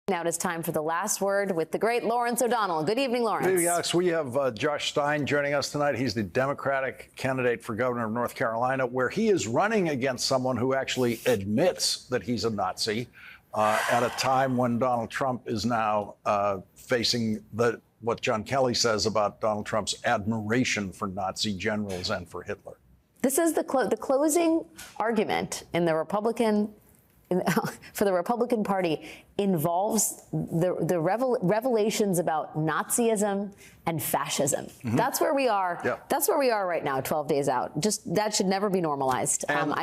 Now it is time for the last word with the great Lawrence O'Donnell. Good evening, Lawrence. Good evening, Alex. We have Josh Stein joining us tonight. He's the Democratic candidate for governor of North Carolina, where he is running against someone who actually admits that he's a Nazi at a time when Donald Trump is now facing what John Kelly says about Donald Trump's admiration for Nazi generals and for Hitler. This is the closing argument in the Republican for the Republican Party involves the revelations about Nazism and fascism. Mm-hmm. That's where we are. Yep. That's where we are right now, 12 days out. Just that should never be normalized. And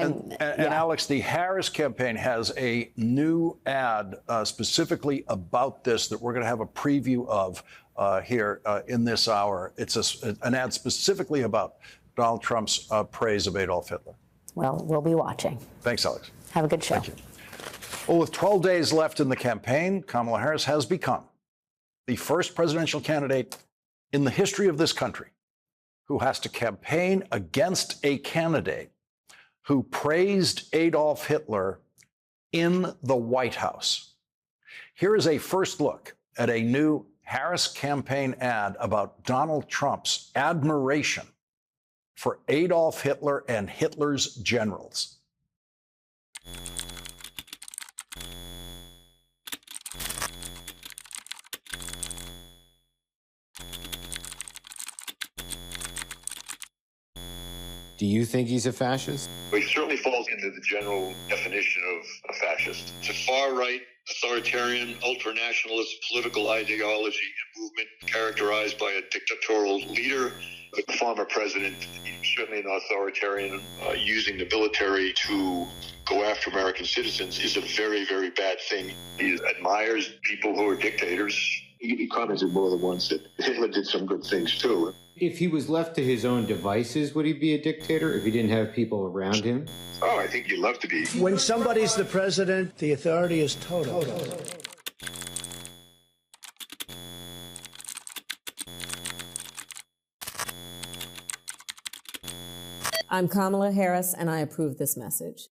Alex, the Harris campaign has a new ad specifically about this that we're going to have a preview of here in this hour. It's an ad specifically about Donald Trump's praise of Adolf Hitler. Well, we'll be watching. Thanks, Alex. Have a good show. Thank you. Well, with 12 days left in the campaign, Kamala Harris has become the first presidential candidate in the history of this country who has to campaign against a candidate who praised Adolf Hitler in the White House. Here is a first look at a new Harris campaign ad about Donald Trump's admiration for Adolf Hitler and Hitler's generals. Do you think he's a fascist? He certainly falls into the general definition of a fascist. It's a far-right, authoritarian, ultranationalist political ideology and movement characterized by a dictatorial leader, a former president, certainly an authoritarian, using the military to go after American citizens is a very, very bad thing. He admires people who are dictators. He commented more than once that Hitler did some good things, too. If he was left to his own devices, would he be a dictator if he didn't have people around him? Oh, I think you'd love to be. When somebody's the president, the authority is total. I'm Kamala Harris, and I approve this message.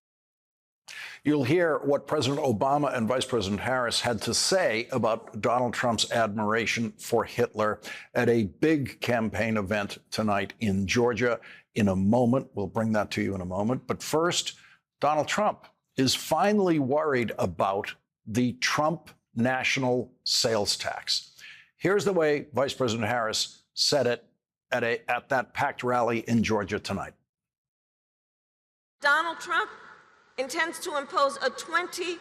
You'll hear what President Obama and Vice President Harris had to say about Donald Trump's admiration for Hitler at a big campaign event tonight in Georgia. In a moment, we'll bring that to you in a moment. But first, Donald Trump is finally worried about the Trump national sales tax. Here's the way Vice President Harris said it at that packed rally in Georgia tonight. Donald Trump intends to impose a 20%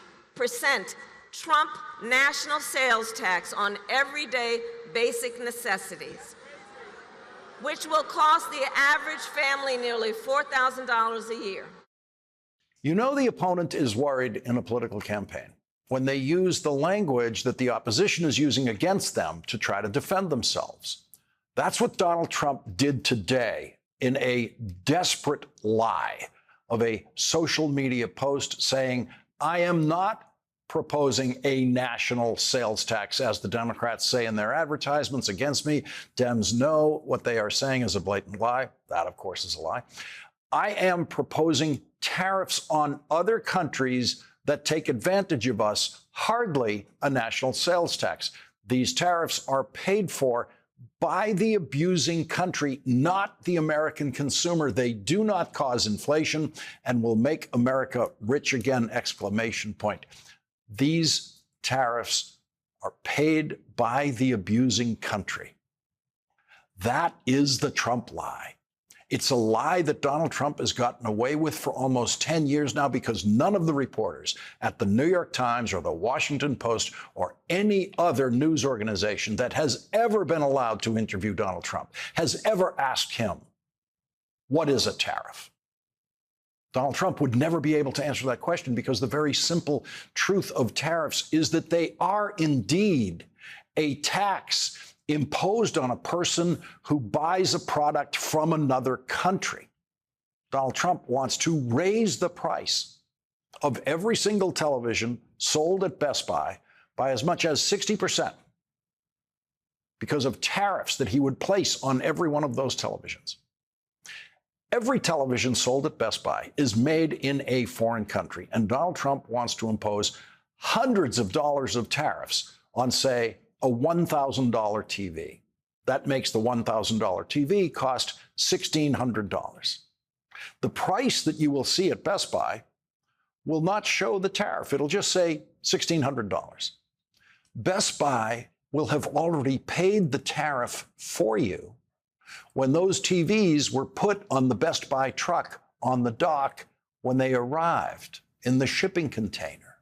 Trump national sales tax on everyday basic necessities, which will cost the average family nearly $4,000 a year. You know the opponent is worried in a political campaign when they use the language that the opposition is using against them to try to defend themselves. That's what Donald Trump did today in a desperate lie of a social media post saying, I am not proposing a national sales tax, as the Democrats say in their advertisements against me. Dems know what they are saying is a blatant lie. That, of course, is a lie. I am proposing tariffs on other countries that take advantage of us, hardly a national sales tax. These tariffs are paid for by the abusing country, not the American consumer. They do not cause inflation and will make America rich again, exclamation point. These tariffs are paid by the abusing country. That is the Trump lie. It's a lie that Donald Trump has gotten away with for almost 10 years now because none of the reporters at the New York Times or the Washington Post or any other news organization that has ever been allowed to interview Donald Trump has ever asked him, what is a tariff? Donald Trump would never be able to answer that question because the very simple truth of tariffs is that they are indeed a tax imposed on a person who buys a product from another country. Donald Trump wants to raise the price of every single television sold at Best Buy by as much as 60% because of tariffs that he would place on every one of those televisions. Every television sold at Best Buy is made in a foreign country, and Donald Trump wants to impose hundreds of dollars of tariffs on, say, a $1,000 TV. That makes the $1,000 TV cost $1,600. The price that you will see at Best Buy will not show the tariff. It'll just say $1,600. Best Buy will have already paid the tariff for you when those TVs were put on the Best Buy truck on the dock when they arrived in the shipping container.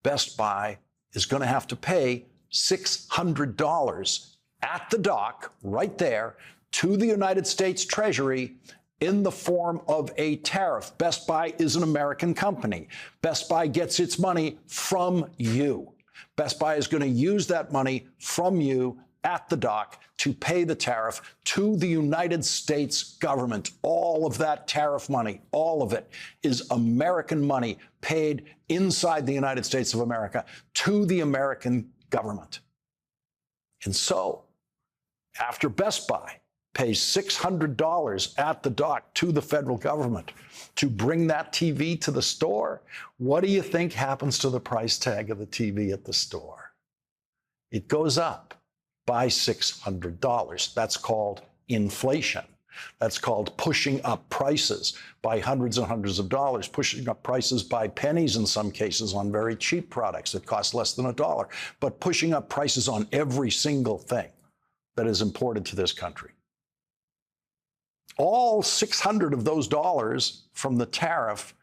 Best Buy is going to have to pay $600 at the dock right there to the United States Treasury in the form of a tariff. Best Buy is an American company. Best Buy gets its money from you. Best Buy is going to use that money from you at the dock to pay the tariff to the United States government. All of that tariff money, all of it, is American money paid inside the United States of America to the American government. And so, after Best Buy pays $600 at the dock to the federal government to bring that TV to the store, what do you think happens to the price tag of the TV at the store? It goes up by $600. That's called inflation. That's called pushing up prices by hundreds and hundreds of dollars, pushing up prices by pennies in some cases on very cheap products that cost less than $1, but pushing up prices on every single thing that is imported to this country. All 600 of those dollars from the tariff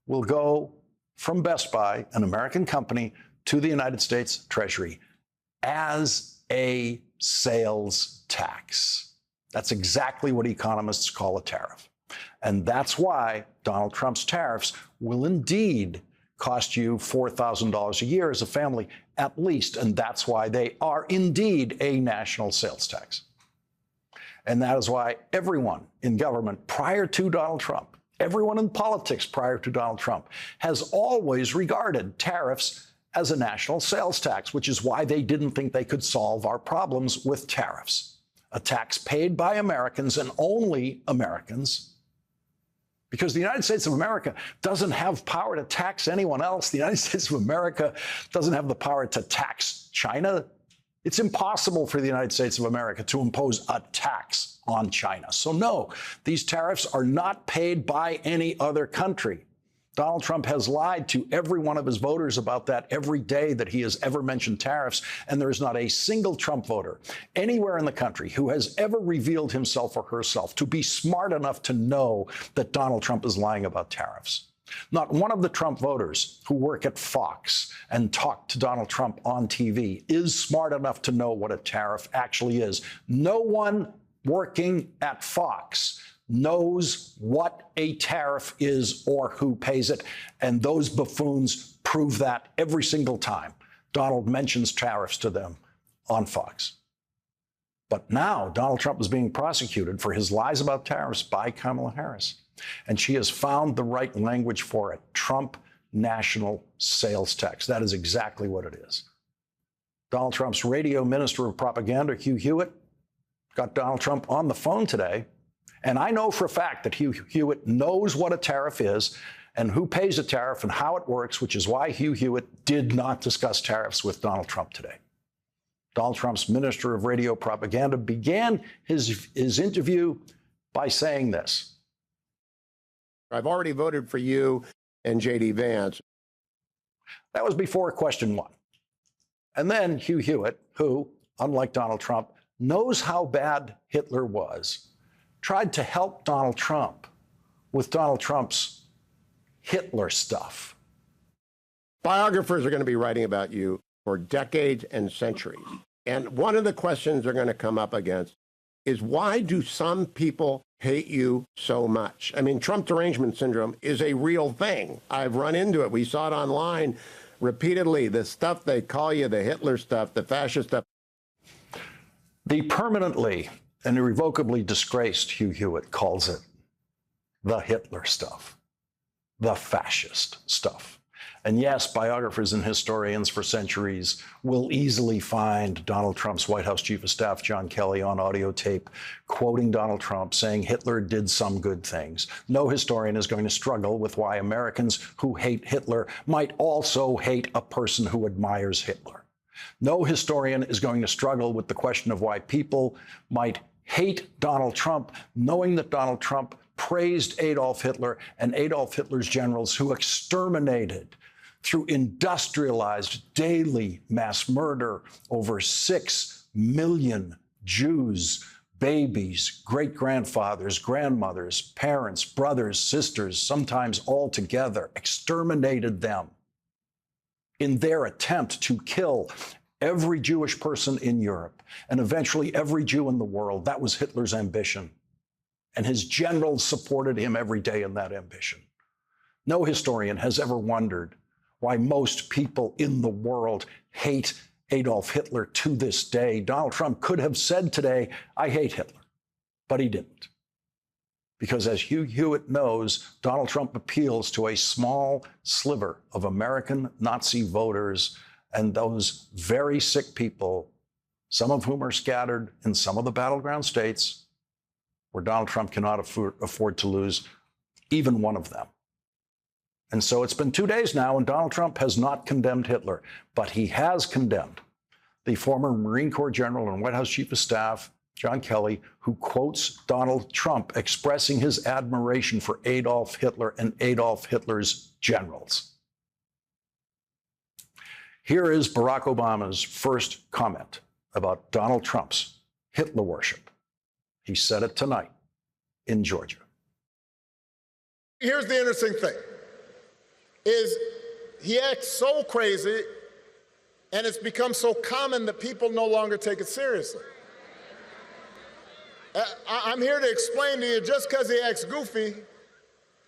will go from Best Buy, an American company, to the United States Treasury as a sales tax. That's exactly what economists call a tariff. And that's why Donald Trump's tariffs will indeed cost you $4,000 a year as a family, at least. And that's why they are indeed a national sales tax. And that is why everyone in government prior to Donald Trump, everyone in politics prior to Donald Trump, has always regarded tariffs as a national sales tax, which is why they didn't think they could solve our problems with tariffs. A tax paid by Americans and only Americans, because the United States of America doesn't have power to tax anyone else. The United States of America doesn't have the power to tax China. It's impossible for the United States of America to impose a tax on China. So no, these tariffs are not paid by any other country. Donald Trump has lied to every one of his voters about that every day that he has ever mentioned tariffs, and there is not a single Trump voter anywhere in the country who has ever revealed himself or herself to be smart enough to know that Donald Trump is lying about tariffs. Not one of the Trump voters who work at Fox and talk to Donald Trump on TV is smart enough to know what a tariff actually is. No one working at Fox knows what a tariff is or who pays it. And those buffoons prove that every single time Donald mentions tariffs to them on Fox. But now Donald Trump is being prosecuted for his lies about tariffs by Kamala Harris. And she has found the right language for it. Trump national sales tax. That is exactly what it is. Donald Trump's radio minister of propaganda, Hugh Hewitt, got Donald Trump on the phone today. And I know for a fact that Hugh Hewitt knows what a tariff is and who pays a tariff and how it works, which is why Hugh Hewitt did not discuss tariffs with Donald Trump today. Donald Trump's minister of radio propaganda began his interview by saying this. I've already voted for you and J.D. Vance. That was before question one. And then Hugh Hewitt, who, unlike Donald Trump, knows how bad Hitler was, tried to help Donald Trump with Donald Trump's Hitler stuff. Biographers are going to be writing about you for decades and centuries. And one of the questions they're going to come up against is, why do some people hate you so much? I mean, Trump derangement syndrome is a real thing. I've run into it. We saw it online repeatedly. The stuff they call you, the Hitler stuff, the fascist stuff. The permanently and irrevocably disgraced Hugh Hewitt calls it the Hitler stuff, the fascist stuff. And yes, biographers and historians for centuries will easily find Donald Trump's White House Chief of Staff, John Kelly, on audio tape quoting Donald Trump saying Hitler did some good things. No historian is going to struggle with why Americans who hate Hitler might also hate a person who admires Hitler. No historian is going to struggle with the question of why people might hate Donald Trump, knowing that Donald Trump praised Adolf Hitler and Adolf Hitler's generals who exterminated through industrialized daily mass murder over 6 million Jews, babies, great-grandfathers, grandmothers, parents, brothers, sisters, sometimes all together, exterminated them in their attempt to kill every Jewish person in Europe and eventually every Jew in the world. That was Hitler's ambition. And his generals supported him every day in that ambition. No historian has ever wondered why most people in the world hate Adolf Hitler to this day. Donald Trump could have said today, I hate Hitler, but he didn't. Because as Hugh Hewitt knows, Donald Trump appeals to a small sliver of American Nazi voters and those very sick people, some of whom are scattered in some of the battleground states where Donald Trump cannot afford to lose even one of them. And so it's been 2 days now, and Donald Trump has not condemned Hitler, but he has condemned the former Marine Corps General and White House Chief of Staff, John Kelly, who quotes Donald Trump expressing his admiration for Adolf Hitler and Adolf Hitler's generals. Here is Barack Obama's first comment about Donald Trump's Hitler worship. He said it tonight in Georgia. Here's the interesting thing, is he acts so crazy and it's become so common that people no longer take it seriously. I'm here to explain to you, just because he acts goofy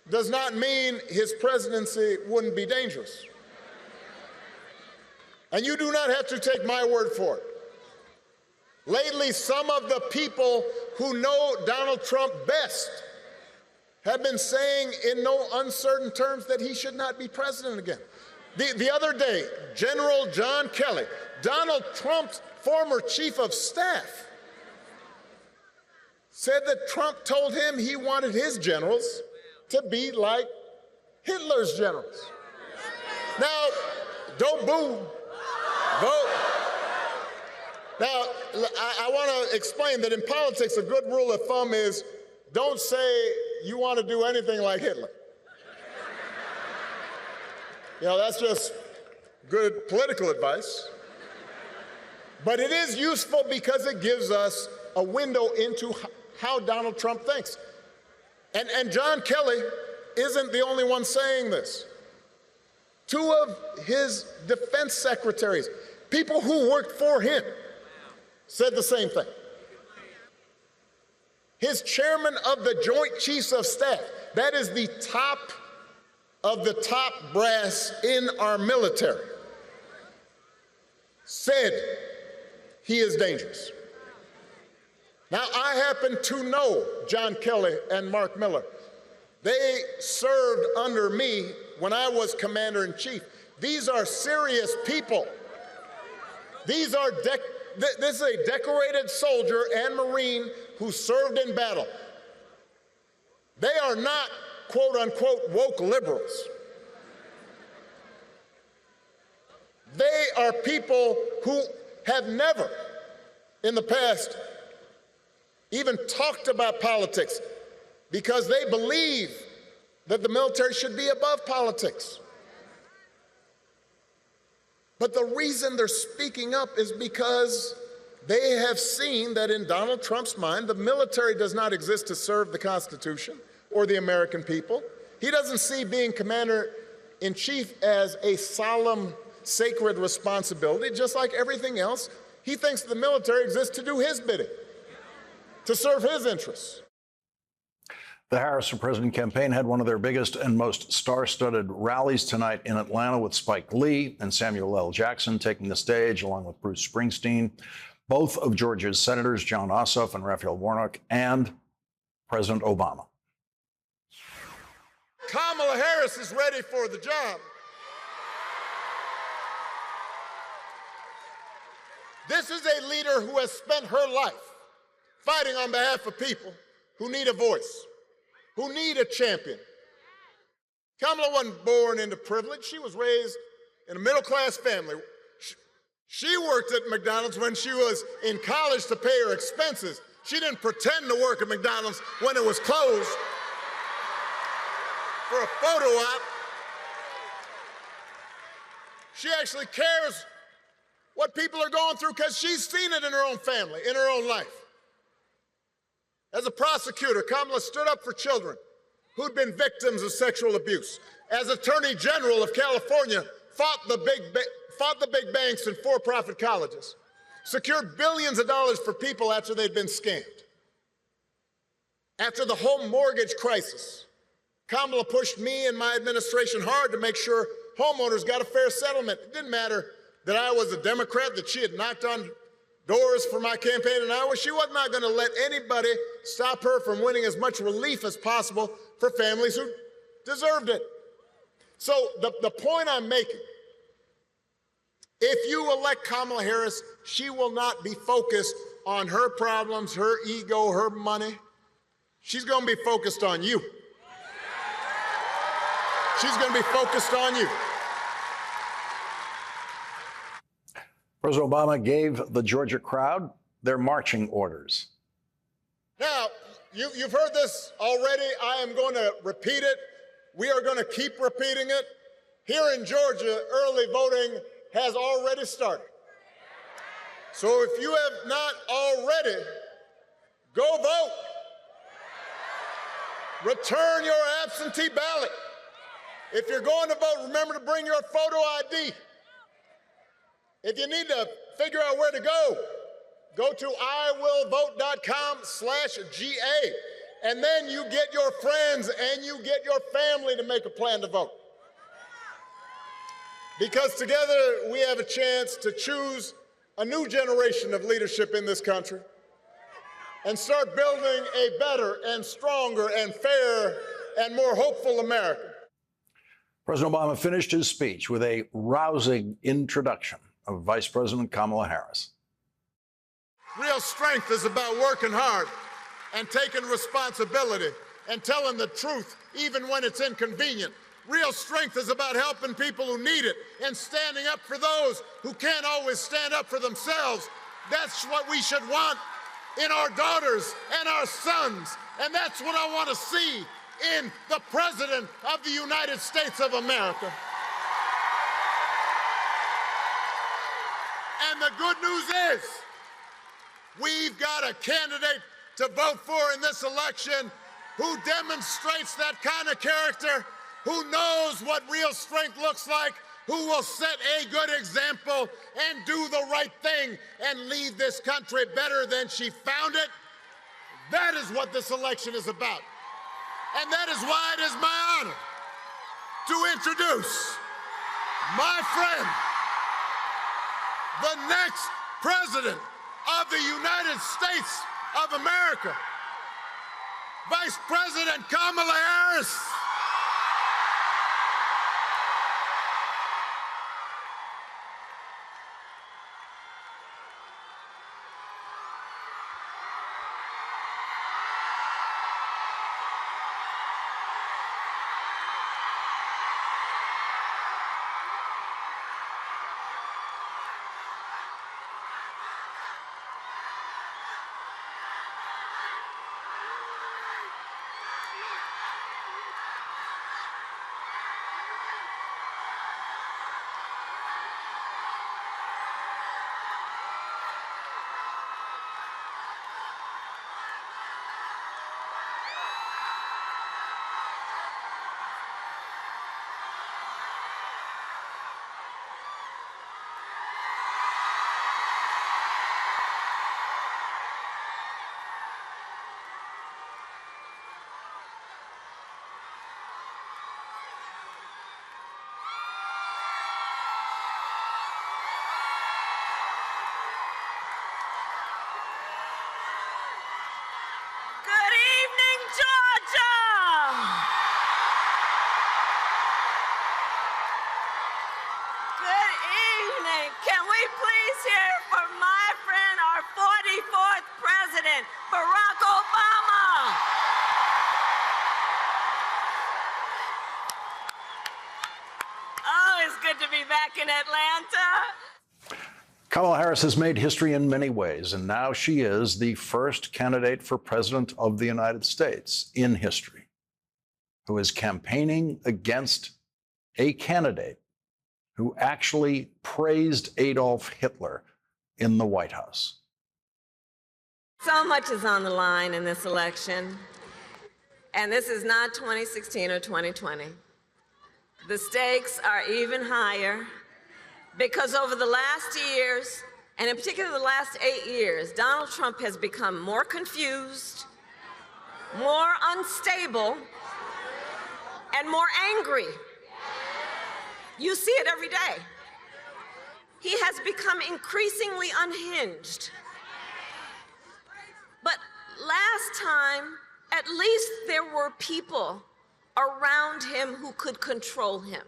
does not mean his presidency wouldn't be dangerous. And you do not have to take my word for it. Lately, some of the people who know Donald Trump best have been saying in no uncertain terms that he should not be president again. The other day, General John Kelly, Donald Trump's former chief of staff, said that Trump told him he wanted his generals to be like Hitler's generals. Now, don't boo, vote. Now, I want to explain that in politics, a good rule of thumb is don't say you want to do anything like Hitler. You know, that's just good political advice. But it is useful because it gives us a window into how Donald Trump thinks. And John Kelly isn't the only one saying this. Two of his defense secretaries, people who worked for him, said the same thing. His chairman of the Joint Chiefs of Staff, that is the top of the top brass in our military, said he is dangerous. Now, I happen to know John Kelly and Mark Miller. They served under me when I was commander-in-chief. These are serious people. This is a decorated soldier and Marine who served in battle. They are not, quote unquote, woke liberals. They are people who have never in the past even talked about politics because they believe that the military should be above politics. But the reason they're speaking up is because they have seen that in Donald Trump's mind, the military does not exist to serve the Constitution or the American people. He doesn't see being commander-in-chief as a solemn, sacred responsibility, just like everything else. He thinks the military exists to do his bidding, to serve his interests. The Harris for President campaign had one of their biggest and most star-studded rallies tonight in Atlanta with Spike Lee and Samuel L. Jackson taking the stage along with Bruce Springsteen, both of Georgia's senators, John Ossoff and Raphael Warnock, and President Obama. Kamala Harris is ready for the job. This is a leader who has spent her life fighting on behalf of people who need a voice, who need a champion. Kamala wasn't born into privilege. She was raised in a middle-class family. She worked at McDonald's when she was in college to pay her expenses. She didn't pretend to work at McDonald's when it was closed for a photo op. She actually cares what people are going through because she's seen it in her own family, in her own life. As a prosecutor, Kamala stood up for children who'd been victims of sexual abuse. As Attorney General of California, fought the big banks and for-profit colleges, secured billions of dollars for people after they'd been scammed. After the home mortgage crisis, Kamala pushed me and my administration hard to make sure homeowners got a fair settlement. It didn't matter that I was a Democrat, that she had knocked on doors for my campaign in Iowa. She was not going to let anybody stop her from winning as much relief as possible for families who deserved it. So the point I'm making, if you elect Kamala Harris, she will not be focused on her problems, her ego, her money. She's going to be focused on you. She's going to be focused on you. President Obama gave the Georgia crowd their marching orders. Now, you've heard this already. I am going to repeat it. We are going to keep repeating it. Here in Georgia, early voting has already started. So if you have not already, go vote. Return your absentee ballot. If you're going to vote, remember to bring your photo ID. If you need to figure out where to go, go to iwillvote.com/GA, and then you get your friends and you get your family to make a plan to vote. Because together we have a chance to choose a new generation of leadership in this country and start building a better and stronger and fairer and more hopeful America. President Obama finished his speech with a rousing introduction of Vice President Kamala Harris. Real strength is about working hard and taking responsibility and telling the truth even when it's inconvenient. Real strength is about helping people who need it and standing up for those who can't always stand up for themselves. That's what we should want in our daughters and our sons. And that's what I want to see in the President of the United States of America. And the good news is, we've got a candidate to vote for in this election who demonstrates that kind of character, who knows what real strength looks like, who will set a good example and do the right thing and leave this country better than she found it. That is what this election is about. And that is why it is my honor to introduce my friend, the next President of the United States of America, Vice President Kamala Harris. back in Atlanta. Kamala Harris has made history in many ways, and now she is the first candidate for president of the United States in history who is campaigning against a candidate who actually praised Adolf Hitler in the White House. So much is on the line in this election, and this is not 2016 or 2020. The stakes are even higher because over the last years, and in particular the last 8 years, Donald Trump has become more confused, more unstable, and more angry. You see it every day. He has become increasingly unhinged. But last time, at least there were people around him who could control him.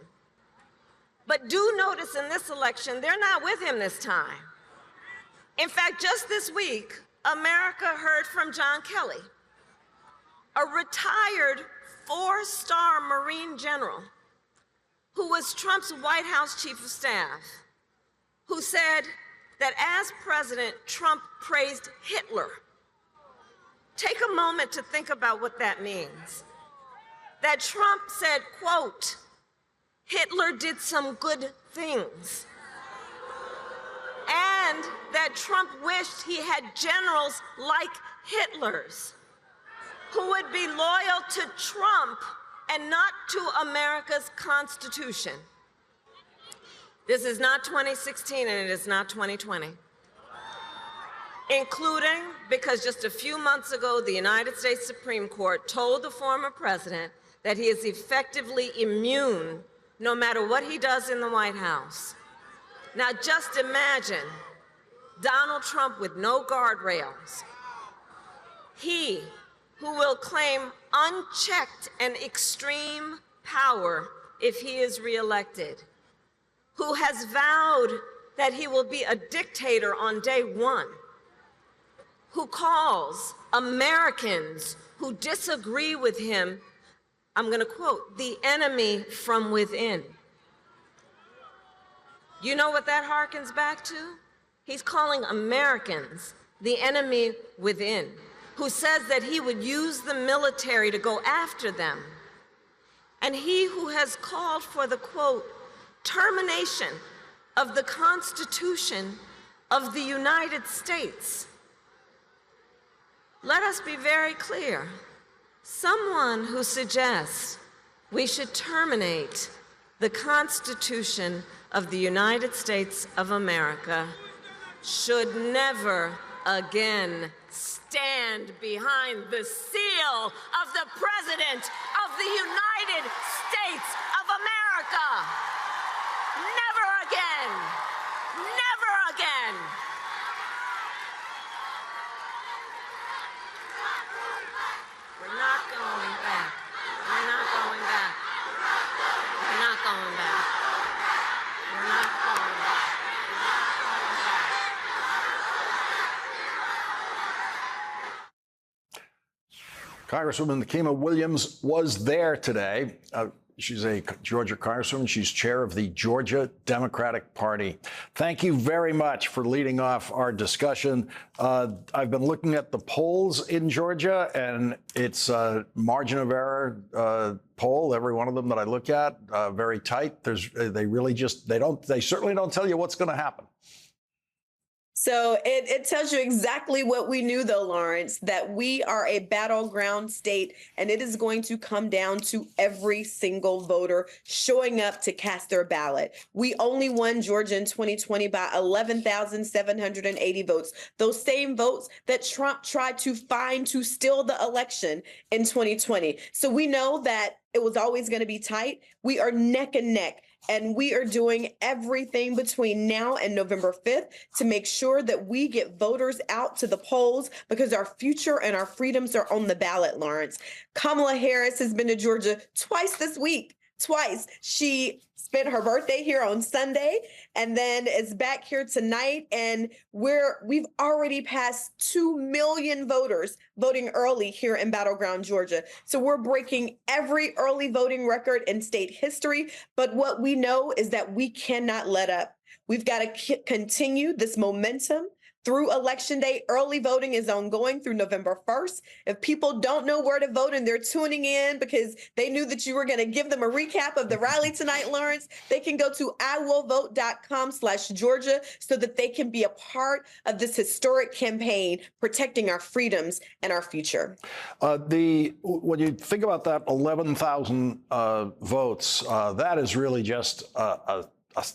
But do notice in this election, they're not with him this time. In fact, just this week, America heard from John Kelly, a retired four-star Marine general who was Trump's White House chief of staff, who said that as president, Trump praised Hitler. Take a moment to think about what that means. That Trump said, quote, Hitler did some good things. And that Trump wished he had generals like Hitler's, who would be loyal to Trump and not to America's Constitution. This is not 2016 and it is not 2020. Including because just a few months ago, the United States Supreme Court told the former president that he is effectively immune no matter what he does in the White House. Now just imagine Donald Trump with no guardrails. He who will claim unchecked and extreme power if he is reelected, who has vowed that he will be a dictator on day one, who calls Americans who disagree with him, I'm going to quote, the enemy from within. You know what that harkens back to? He's calling Americans the enemy within, who says that he would use the military to go after them. And he who has called for the, quote, termination of the Constitution of the United States. Let us be very clear. Someone who suggests we should terminate the Constitution of the United States of America should never again stand behind the seal of the President of the United States of America. Never again. Never again. We're not going back. We're not going back. We're not going back. We're not going back. Congresswoman Nikema Williams was there today. She's a Georgia congresswoman. She's chair of the Georgia Democratic Party. Thank you very much for leading off our discussion. I've been looking at the polls in Georgia, and it's a margin of error poll. Every one of them that I look at, very tight. They certainly don't tell you what's going to happen. So it tells you exactly what we knew, though, Lawrence, that we are a battleground state, and it is going to come down to every single voter showing up to cast their ballot. We only won Georgia in 2020 by 11,780 votes, those same votes that Trump tried to find to steal the election in 2020. So we know that it was always going to be tight. We are neck and neck. And we are doing everything between now and November 5th to make sure that we get voters out to the polls because our future and our freedoms are on the ballot, Lawrence. Kamala Harris has been to Georgia twice this week twice. She spent her birthday here on Sunday and then is back here tonight. And we've already passed 2 million voters voting early here in Battleground, Georgia. So we're breaking every early voting record in state history. But what we know is that we cannot let up. We've got to continue this momentum through Election Day. Early voting is ongoing through November 1st. If people don't know where to vote and they're tuning in because they knew that you were going to give them a recap of the rally tonight, Lawrence, they can go to iwillvote.com/Georgia so that they can be a part of this historic campaign protecting our freedoms and our future. When you think about that 11,000 votes, that is really just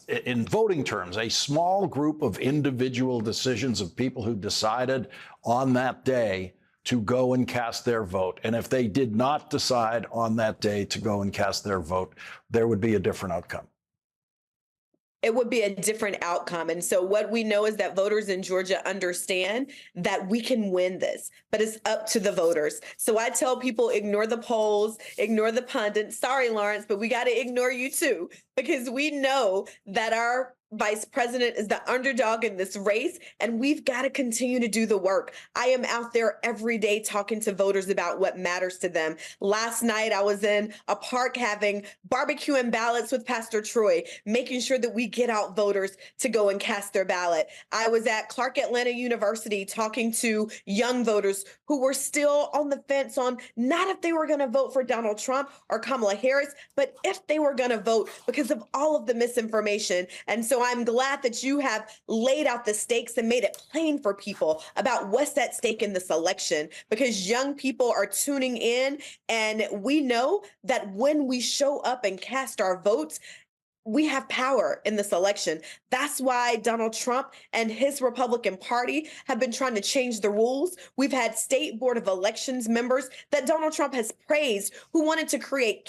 in voting terms, a small group of individual decisions of people who decided on that day to go and cast their vote. And if they did not decide on that day to go and cast their vote, there would be a different outcome. It would be a different outcome. And so what we know is that voters in Georgia understand that we can win this, but it's up to the voters. So I tell people, ignore the polls, ignore the pundits. Sorry, Lawrence, but we got to ignore you too, because we know that our vice president is the underdog in this race, and we've got to continue to do the work. I am out there every day talking to voters about what matters to them. Last night, I was in a park having barbecue and ballots with Pastor Troy, making sure that we get out voters to go and cast their ballot. I was at Clark Atlanta University talking to young voters who were still on the fence on not if they were going to vote for Donald Trump or Kamala Harris, but if they were going to vote because of all of the misinformation. And so I'm glad that you have laid out the stakes and made it plain for people about what's at stake in this election, because young people are tuning in, and we know that when we show up and cast our votes, we have power in this election. That's why Donald Trump and his Republican Party have been trying to change the rules. We've had State Board of Elections members that Donald Trump has praised who wanted to create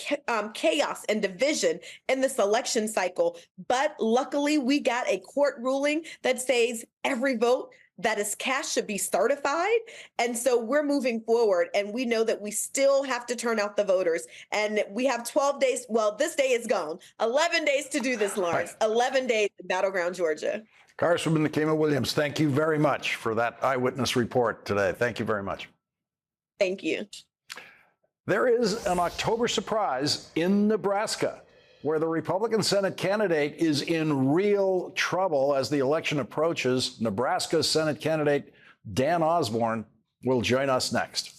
chaos and division in this election cycle. But luckily, we got a court ruling that says every vote that is cast should be certified. And so we're moving forward, and we know that we still have to turn out the voters. And we have 12 days. Well, this day is gone. 11 days to do this, Lawrence. 11 days in Battleground, Georgia. Congresswoman Nikema Williams, thank you very much for that eyewitness report today. Thank you very much. Thank you. There is an October surprise in Nebraska, where the Republican Senate candidate is in real trouble as the election approaches. Nebraska Senate candidate Dan Osborne will join us next.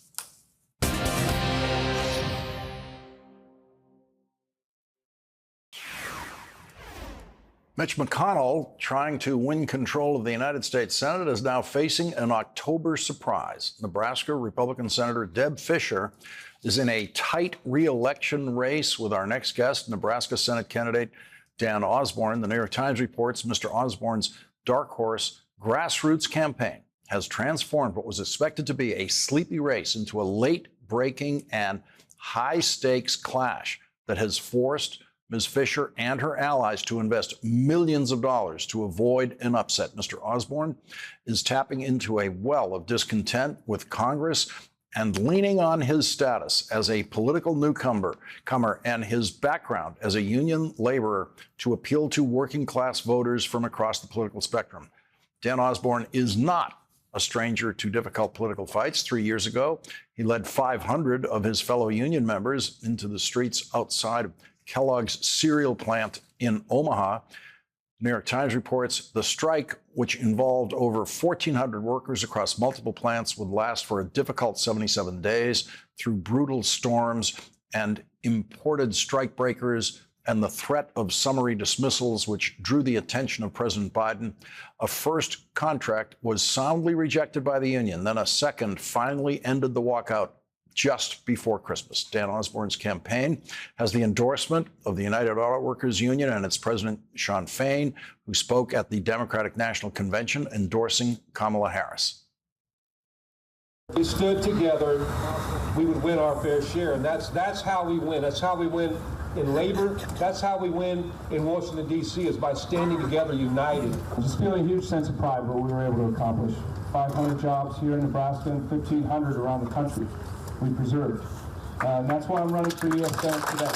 Mitch McConnell, trying to win control of the United States Senate, is now facing an October surprise. Nebraska Republican Senator Deb Fischer is in a tight re-election race with our next guest, Nebraska Senate candidate Dan Osborne. The New York Times reports Mr. Osborne's dark horse grassroots campaign has transformed what was expected to be a sleepy race into a late-breaking and high-stakes clash that has forced Ms. Fischer and her allies to invest millions of dollars to avoid an upset. Mr. Osborne is tapping into a well of discontent with Congress and leaning on his status as a political newcomer and his background as a union laborer to appeal to working class voters from across the political spectrum. Dan Osborne is not a stranger to difficult political fights. 3 years ago, he led 500 of his fellow union members into the streets outside of Kellogg's cereal plant in Omaha. New York Times reports the strike, which involved over 1,400 workers across multiple plants, would last for a difficult 77 days through brutal storms and imported strikebreakers and the threat of summary dismissals, which drew the attention of President Biden. A first contract was soundly rejected by the union. Then a second finally ended the walkout just before Christmas. Dan Osborne's campaign has the endorsement of the United Auto Workers Union and its president, Shawn Fain, who spoke at the Democratic National Convention endorsing Kamala Harris. We stood together, we would win our fair share, and that's how we win. That's how we win in labor. That's how we win in Washington, D.C., is by standing together, united. Just feeling a huge sense of pride what we were able to accomplish. 500 jobs here in Nebraska and 1,500 around the country we preserved. And that's why I'm running for U.S. Senate today.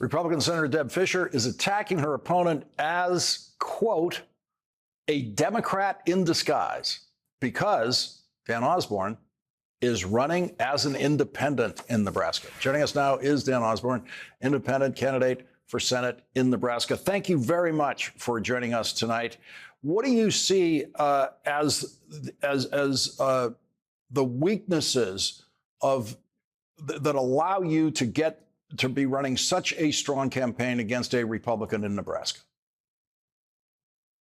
Republican Senator Deb Fischer is attacking her opponent as, quote, a Democrat in disguise because Dan Osborne is running as an independent in Nebraska. Joining us now is Dan Osborne, independent candidate for Senate in Nebraska. Thank you very much for joining us tonight. What do you see as the weaknesses of that allow you to be running such a strong campaign against a Republican in Nebraska?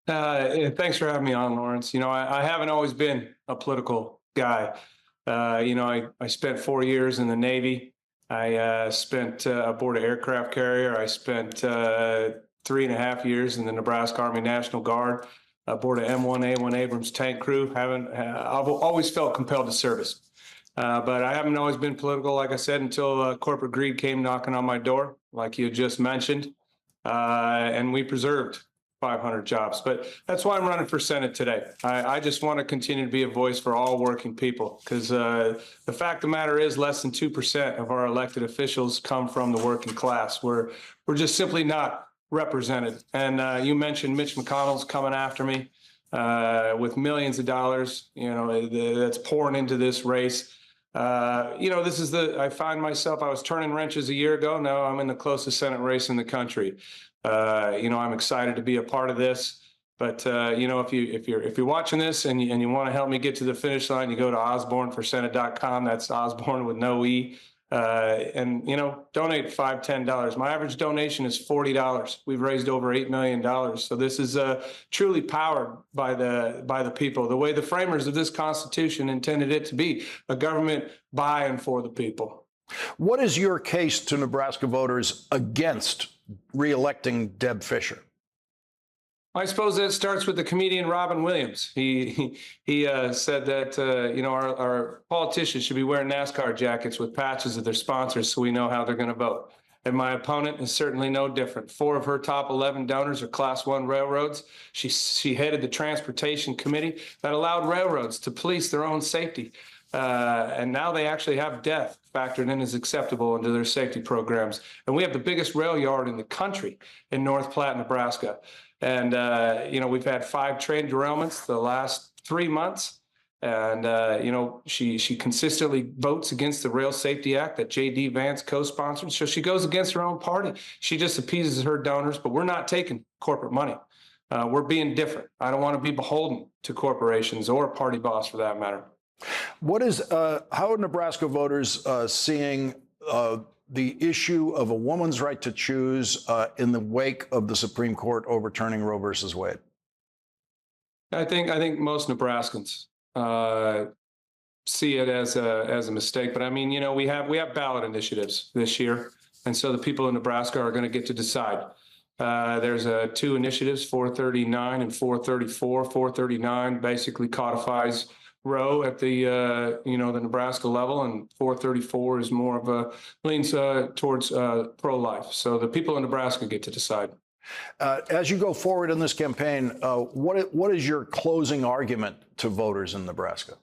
Thanks for having me on, Lawrence. You know, I haven't always been a political guy. You know, I spent 4 years in the Navy. I spent aboard an aircraft carrier. I spent 3.5 years in the Nebraska Army National Guard aboard an M1A1 Abrams tank crew. I've always felt compelled to service. But I haven't always been political, like I said, until corporate greed came knocking on my door, like you just mentioned. And we preserved 500 jobs. But that's why I'm running for Senate today. I just want to continue to be a voice for all working people, because the fact of the matter is less than 2% of our elected officials come from the working class. We're just simply not represented. And you mentioned Mitch McConnell's coming after me with millions of dollars, you know, that's pouring into this race. You know, I find myself, I was turning wrenches a year ago. Now I'm in the closest Senate race in the country. You know, I'm excited to be a part of this. But you know, if you're watching this and you want to help me get to the finish line, you go to osborneforsenate.com. That's Osborne with no E. And you know, donate $5, $10. My average donation is $40. We've raised over $8 million. So this is truly powered by the people, the way the framers of this Constitution intended it to be, a government by and for the people. What is your case to Nebraska voters against re-electing Deb Fischer? I suppose that starts with the comedian Robin Williams. He said that you know, our politicians should be wearing NASCAR jackets with patches of their sponsors so we know how they're going to vote. And my opponent is certainly no different. 4 of her top 11 donors are Class 1 railroads. She headed the Transportation Committee that allowed railroads to police their own safety. And now they actually have death factored in as acceptable into their safety programs. And we have the biggest rail yard in the country in North Platte, Nebraska. And, you know, we've had 5 train derailments the last 3 months. And, you know, she consistently votes against the Rail Safety Act that J.D. Vance co-sponsored. So she goes against her own party. She just appeases her donors, but we're not taking corporate money. We're being different. I don't want to be beholden to corporations or a party boss for that matter. What is how are Nebraska voters seeing the issue of a woman's right to choose in the wake of the Supreme Court overturning Roe versus Wade? I think most Nebraskans see it as a mistake. But I mean, you know, we have ballot initiatives this year, and so the people in Nebraska are going to get to decide. There's 2 initiatives, 439 and 434. 439 basically codifies Roe at the you know, the Nebraska level, and 434 is more of a leans towards pro-life. So the people in Nebraska get to decide. As you go forward in this campaign, what is your closing argument to voters in Nebraska?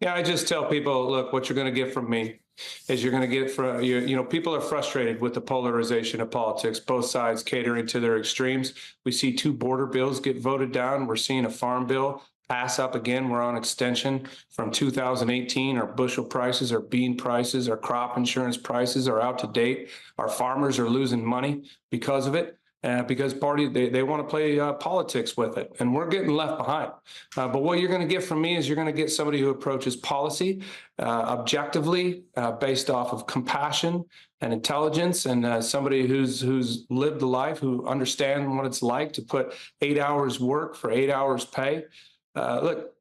Yeah, I just tell people, look, what you're going to get from me is you're going to get from you know, people are frustrated with the polarization of politics, both sides catering to their extremes. We see 2 border bills get voted down. We're seeing a farm bill pass up again. We're on extension from 2018. Our bushel prices, our bean prices, our crop insurance prices are out to date. Our farmers are losing money because of it, because they want to play politics with it, and we're getting left behind. But what you're going to get from me is you're going to get somebody who approaches policy objectively, based off of compassion and intelligence, and somebody who's lived the life, who understands what it's like to put 8 hours work for 8 hours pay. Look,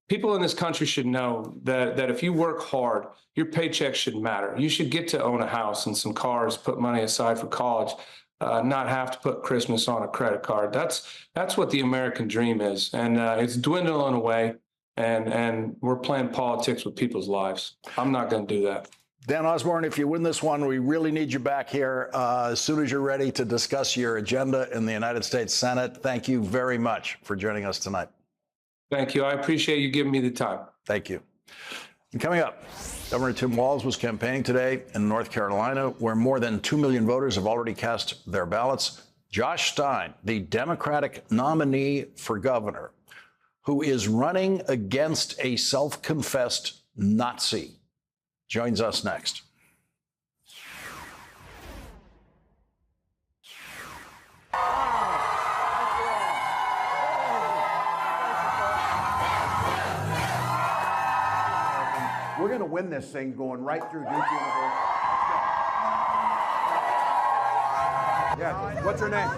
people in this country should know that if you work hard, your paycheck should matter. You should get to own a house and some cars, put money aside for college, not have to put Christmas on a credit card. That's what the American dream is. And it's dwindling away, and we're playing politics with people's lives. I'm not going to do that. Dan Osborne, if you win this one, we really need you back here as soon as you're ready to discuss your agenda in the United States Senate. Thank you very much for joining us tonight. Thank you. I appreciate you giving me the time. Thank you. And coming up, Governor Tim Walz was campaigning today in North Carolina, where more than 2 million voters have already cast their ballots. Josh Stein, the Democratic nominee for governor, who is running against a self-confessed Nazi, joins us next. We're going to win this thing going right through Duke University. Yeah, what's her name?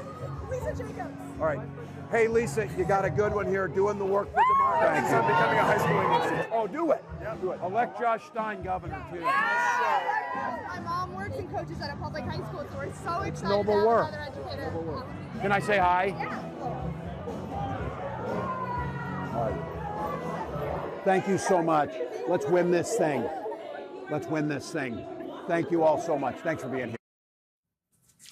Lisa Jacobs. All right. Hey, Lisa, you got a good one here doing the work for democracy. Thank you. I'm becoming a high school English. Oh, do it. Yeah, do it. Elect Josh Stein governor, too. My mom works and coaches at a public high school, so we're so excited Noble to have work. another educator. Noble work. Can I say hi? Yeah. All right. Thank you so much. Let's win this thing. Let's win this thing. Thank you all so much. Thanks for being here.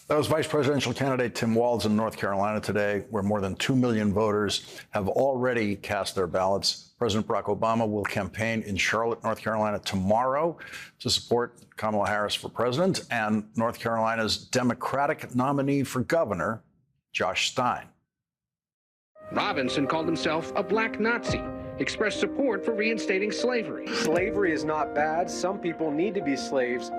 That was Vice Presidential candidate Tim Walz in North Carolina today, where more than 2 million voters have already cast their ballots. President Barack Obama will campaign in Charlotte, North Carolina tomorrow to support Kamala Harris for president and North Carolina's Democratic nominee for governor, Josh Stein. Robinson called himself a black Nazi, expressed support for reinstating slavery. Slavery is not bad. Some people need to be slaves.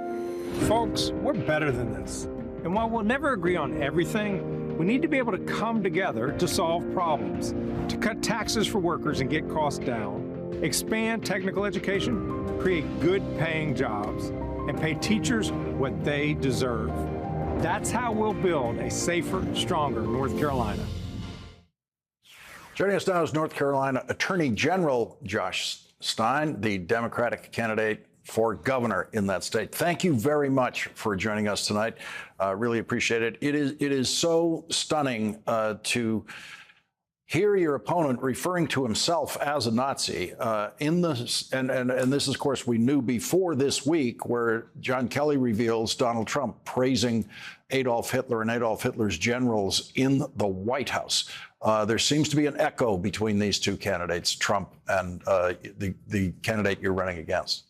Folks, we're better than this. And while we'll never agree on everything, we need to be able to come together to solve problems, to cut taxes for workers and get costs down, expand technical education, create good-paying jobs, and pay teachers what they deserve. That's how we'll build a safer, stronger North Carolina. Joining us now is North Carolina Attorney General Josh Stein, the Democratic candidate for governor in that state. Thank you very much for joining us tonight. Really appreciate it. It is so stunning to hear your opponent referring to himself as a Nazi in this, and this, of course, we knew before this week, where John Kelly reveals Donald Trump praising Adolf Hitler and Adolf Hitler's generals in the White House. There seems to be an echo between these two candidates, Trump and the candidate you're running against.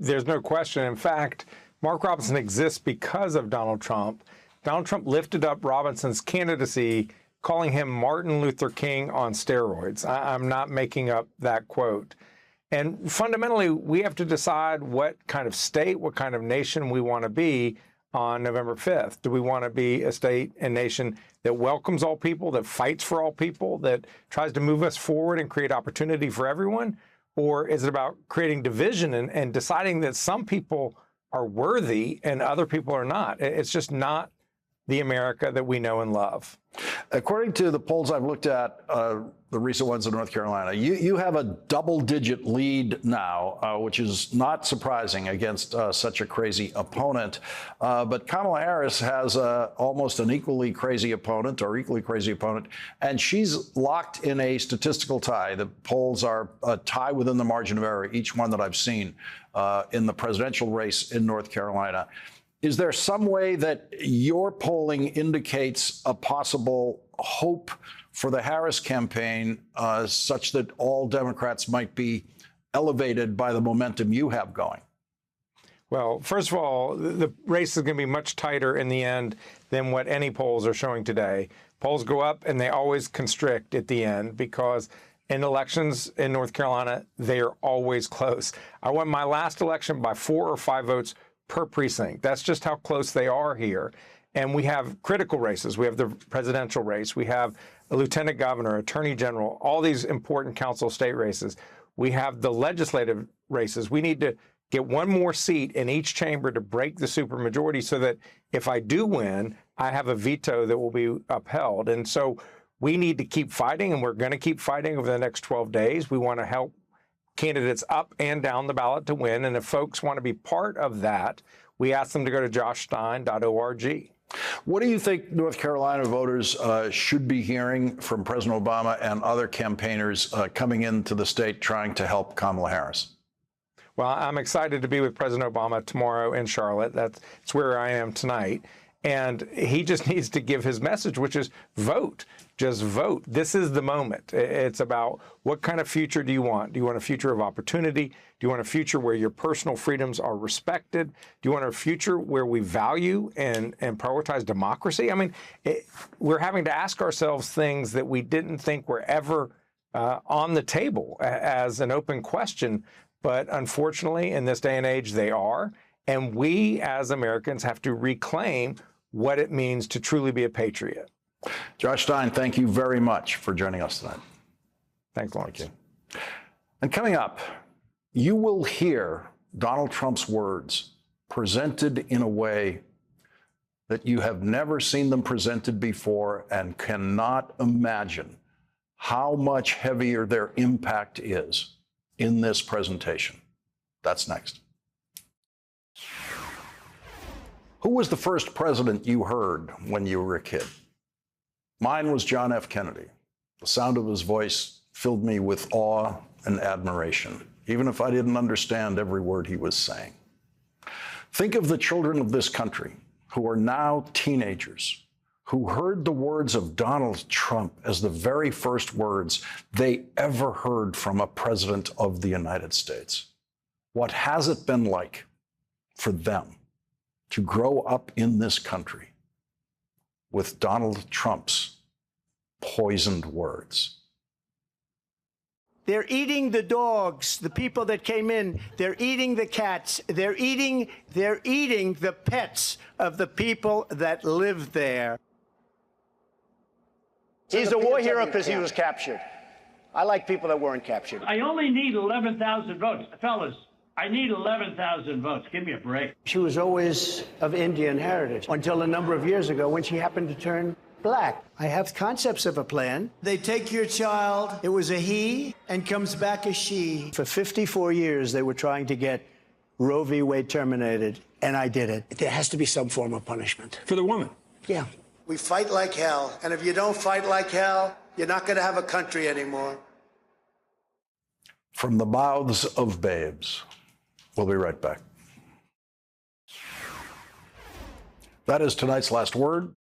There's no question. In fact, Mark Robinson exists because of Donald Trump. Donald Trump lifted up Robinson's candidacy, calling him Martin Luther King on steroids. I'm not making up that quote. And fundamentally, we have to decide what kind of state, what kind of nation we want to be on November 5th. Do we want to be a state and nation that welcomes all people, that fights for all people, that tries to move us forward and create opportunity for everyone? Or is it about creating division and deciding that some people are worthy and other people are not? It's just not the America that we know and love. According to the polls I've looked at, the recent ones in North Carolina, you have a double-digit lead now, which is not surprising against such a crazy opponent. But Kamala Harris has almost an equally crazy opponent, and she's locked in a statistical tie. The polls are a tie within the margin of error, each one that I've seen in the presidential race in North Carolina. Is there some way that your polling indicates a possible hope for the Harris campaign such that all Democrats might be elevated by the momentum you have going? Well, first of all, the race is going to be much tighter in the end than what any polls are showing today. Polls go up and they always constrict at the end because in elections in North Carolina, they are always close. I won my last election by 4 or 5 votes per precinct. That's just how close they are here. And we have critical races. We have the presidential race. We have a lieutenant governor, attorney general, all these important council state races. We have the legislative races. We need to get one more seat in each chamber to break the supermajority so that if I do win, I have a veto that will be upheld. And so we need to keep fighting, and we're going to keep fighting over the next 12 days. We want to help candidates up and down the ballot to win. And if folks want to be part of that, we ask them to go to joshstein.org. What do you think North Carolina voters should be hearing from President Obama and other campaigners coming into the state trying to help Kamala Harris? Well, I'm excited to be with President Obama tomorrow in Charlotte. That's where I am tonight. And he just needs to give his message, which is vote. Just vote. This is the moment. It's about what kind of future do you want? Do you want a future of opportunity? Do you want a future where your personal freedoms are respected? Do you want a future where we value and prioritize democracy? I mean, we're having to ask ourselves things that we didn't think were ever on the table as an open question. But unfortunately, in this day and age, they are. And we as Americans have to reclaim what it means to truly be a patriot. Josh Stein, thank you very much for joining us tonight. Thanks, Lawrence. Thank you. And coming up, you will hear Donald Trump's words presented in a way that you have never seen them presented before and cannot imagine how much heavier their impact is in this presentation. That's next. Who was the first president you heard when you were a kid? Mine was John F. Kennedy. The sound of his voice filled me with awe and admiration, even if I didn't understand every word he was saying. Think of the children of this country who are now teenagers, who heard the words of Donald Trump as the very first words they ever heard from a president of the United States. What has it been like for them to grow up in this country with Donald Trump's poisoned words? They're eating the dogs, the people that came in. They're eating the cats. They're eating the pets of the people that live there. He's a war hero because he was captured. I like people that weren't captured. I only need 11,000 votes. Fellas, I need 11,000 votes. Give me a break. She was always of Indian heritage until a number of years ago when she happened to turn black. I have concepts of a plan. They take your child, it was a he, and comes back a she. For 54 years, they were trying to get Roe v. Wade terminated, and I did it. There has to be some form of punishment. For the woman? Yeah. We fight like hell, and if you don't fight like hell, you're not going to have a country anymore. From the mouths of babes. We'll be right back. That is tonight's last word.